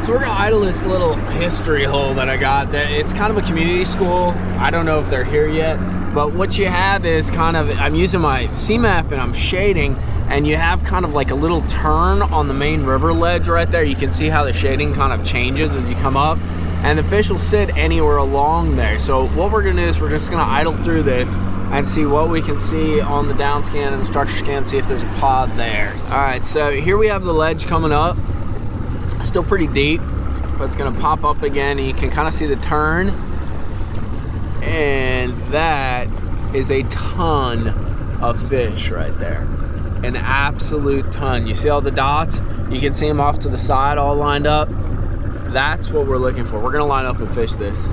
So we're gonna idle this little history hole that I got. It's kind of a community school. I don't know if they're here yet, but what you have is kind of, I'm using my C-map and I'm shading, and you have kind of like a little turn on the main river ledge right there. You can see how the shading kind of changes as you come up, and the fish will sit anywhere along there. So what we're gonna do is we're just gonna idle through this and see what we can see on the down scan and the structure scan, see if there's a pod there. All right, so here we have the ledge coming up. Still pretty deep, but it's gonna pop up again, and you can kind of see the turn, and that is a ton of fish right there. An absolute ton. You see all the dots? You can see them off to the side all lined up. That's what we're looking for. We're gonna line up and fish this.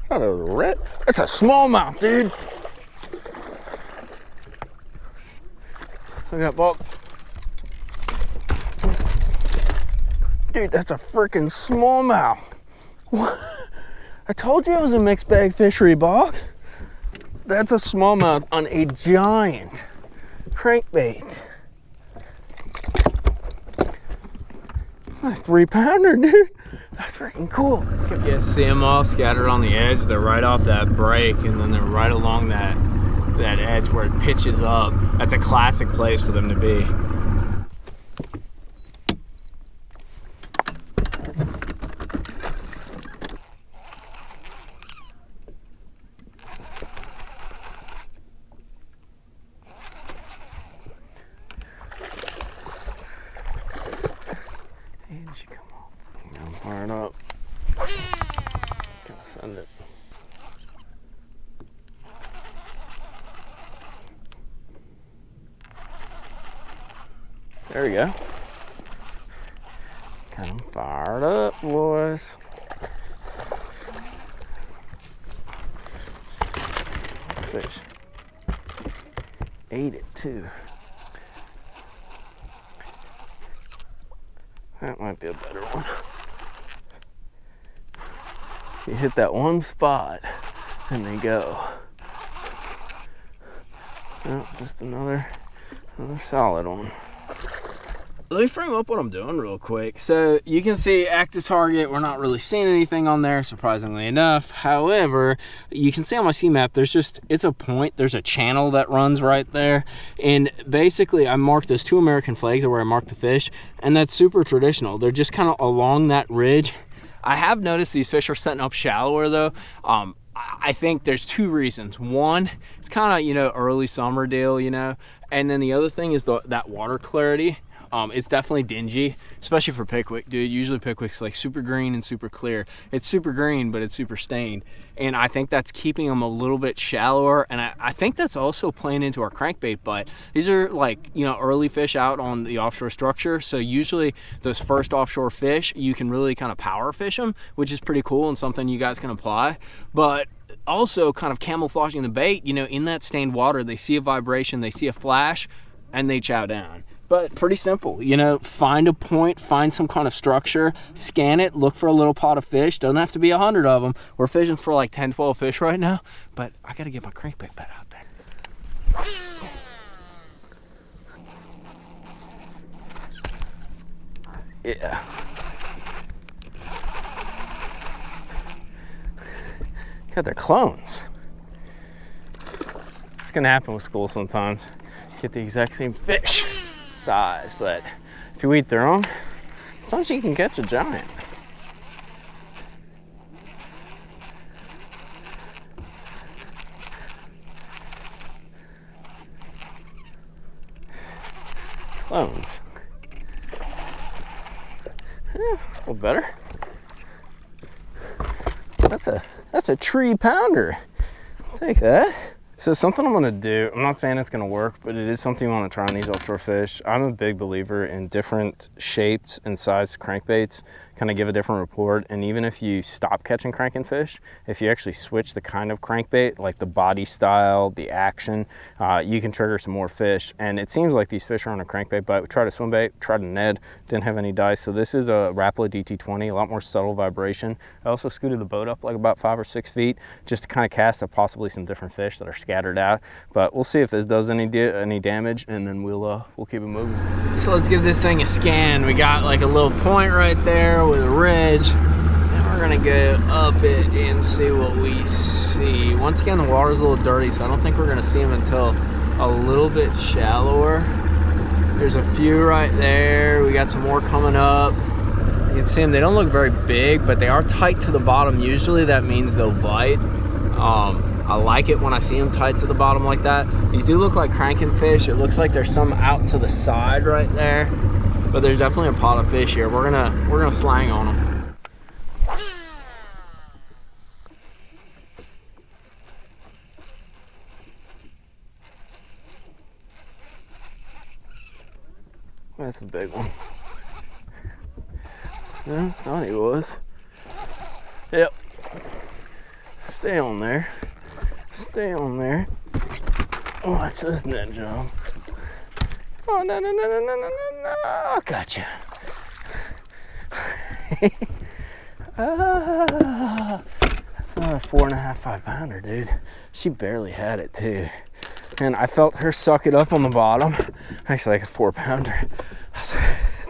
Not a red. It's a smallmouth, dude. Look at that bulk. Dude, that's a freaking smallmouth. What? I told you it was a mixed bag fishery, bulk. That's a smallmouth on a giant crankbait. That's a 3-pounder, dude. That's freaking cool. You guys see them all scattered on the edge. They're right off that break, and then they're right along that edge where it pitches up. That's a classic place for them to be. Firing up. Gonna send it. There we go. Come fired up, boys. Fish. Ate it too. That might be a better one. You hit that one spot and they go. Oh, just another solid one. Let me frame up what I'm doing real quick. So you can see active target. We're not really seeing anything on there, surprisingly enough. However, you can see on my C-map, it's a point. There's a channel that runs right there. And basically, I marked those 2 American flags where I marked the fish, and that's super traditional. They're just kind of along that ridge. I have noticed these fish are setting up shallower though. I think there's 2 reasons. One, it's kind of, you know, early summer deal, you know, and then the other thing is that water clarity. It's definitely dingy, especially for Pickwick, dude. Usually Pickwick's like super green and super clear. It's super green, but it's super stained. And I think that's keeping them a little bit shallower. And I think that's also playing into our crankbait, but these are like, you know, early fish out on the offshore structure. So usually those first offshore fish, you can really kind of power fish them, which is pretty cool and something you guys can apply. But also kind of camouflaging the bait, you know, in that stained water, they see a vibration, they see a flash, and they chow down. But pretty simple, you know, find a point, find some kind of structure, scan it, look for a little pot of fish. Doesn't have to be 100 of them. We're fishing for like 10, 12 fish right now, but I gotta get my crankbait bait out there. Yeah. God, they're clones. It's gonna happen with school sometimes. Get the exact same fish size, but if you eat their own, sometimes you can catch a giant. Clones. Yeah, a little better. That's a 3-pounder. Take that. So something I'm gonna do, I'm not saying it's gonna work, but it is something I wanna try on these offshore fish. I'm a big believer in different shaped and sized crankbaits kind of give a different report. And even if you stop catching cranking fish, if you actually switch the kind of crankbait, like the body style, the action, you can trigger some more fish. And it seems like these fish are on a crankbait bite. We tried a swim bait, tried a Ned, didn't have any dice. So this is a Rapala DT20, a lot more subtle vibration. I also scooted the boat up like about 5 or 6 feet just to kind of cast at possibly some different fish that are scattered out. But we'll see if this does any damage, and then we'll keep it moving. So let's give this thing a scan. We got like a little point right there with a ridge, and we're gonna go up it and see what we see. Once again, the water's a little dirty, so I don't think we're gonna see them until a little bit shallower. There's a few right there. We got some more coming up. You can see them. They don't look very big, but they are tight to the bottom. Usually that means they'll bite. I like it when I see them tight to the bottom like that. These do look like cranking fish. It looks like there's some out to the side right there, but there's definitely a pot of fish here. We're gonna slang on them. That's a big one. Yeah, thought he was. Yep. Stay on there. Stay on there. Watch this net jump. Oh, no, no, no, no, no, no, no, no. Gotcha. That's not a 4.5, 5 pounder, dude. She barely had it, too. And I felt her suck it up on the bottom. Actually, like a 4 pounder. That's a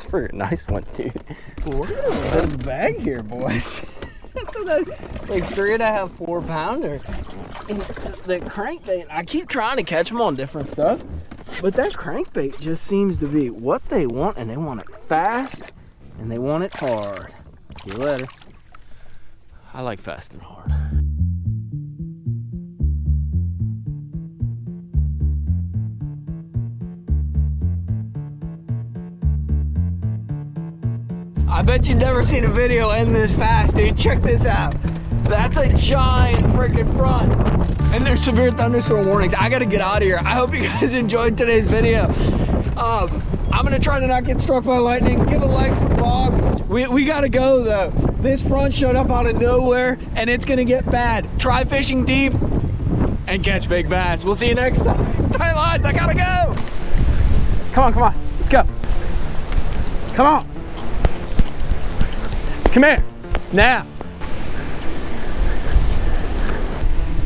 pretty nice one, dude. We're gonna put the bag here, boys. Like 3.5, 4 pounder. And the crankbait, I keep trying to catch them on different stuff, but that crankbait just seems to be what they want, and they want it fast and they want it hard. See you later. I like fast and hard. I bet you've never seen a video end this fast, dude. Check this out. That's a giant freaking front. And there's severe thunderstorm warnings. I gotta get out of here. I hope you guys enjoyed today's video. I'm gonna try to not get struck by lightning. Give a like for Bog. We gotta go though. This front showed up out of nowhere and it's gonna get bad. Try fishing deep and catch big bass. We'll see you next time. Tight lines, I gotta go. Come on, let's go. Come on. Come here, now.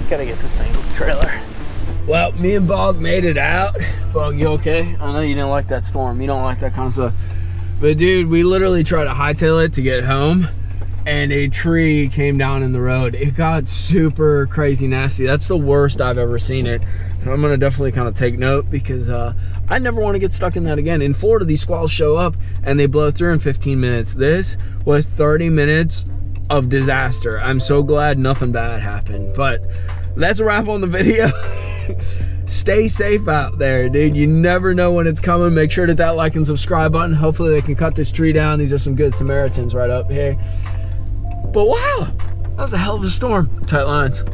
Gotta get this thing to the trailer. Well, me and Bog made it out. Bog, you okay? I know you didn't like that storm. You don't like that kind of stuff. But dude, we literally tried to hightail it to get home, and a tree came down in the road. It got super crazy nasty. That's the worst I've ever seen it. And I'm gonna definitely kind of take note, because I never want to get stuck in that again. In Florida, these squalls show up and they blow through in 15 minutes. This was 30 minutes of disaster. I'm so glad nothing bad happened. But that's a wrap on the video. Stay safe out there, dude. You never know when it's coming. Make sure to hit that like and subscribe button. Hopefully they can cut this tree down. These are some good Samaritans right up here. But wow, that was a hell of a storm. Tight lines.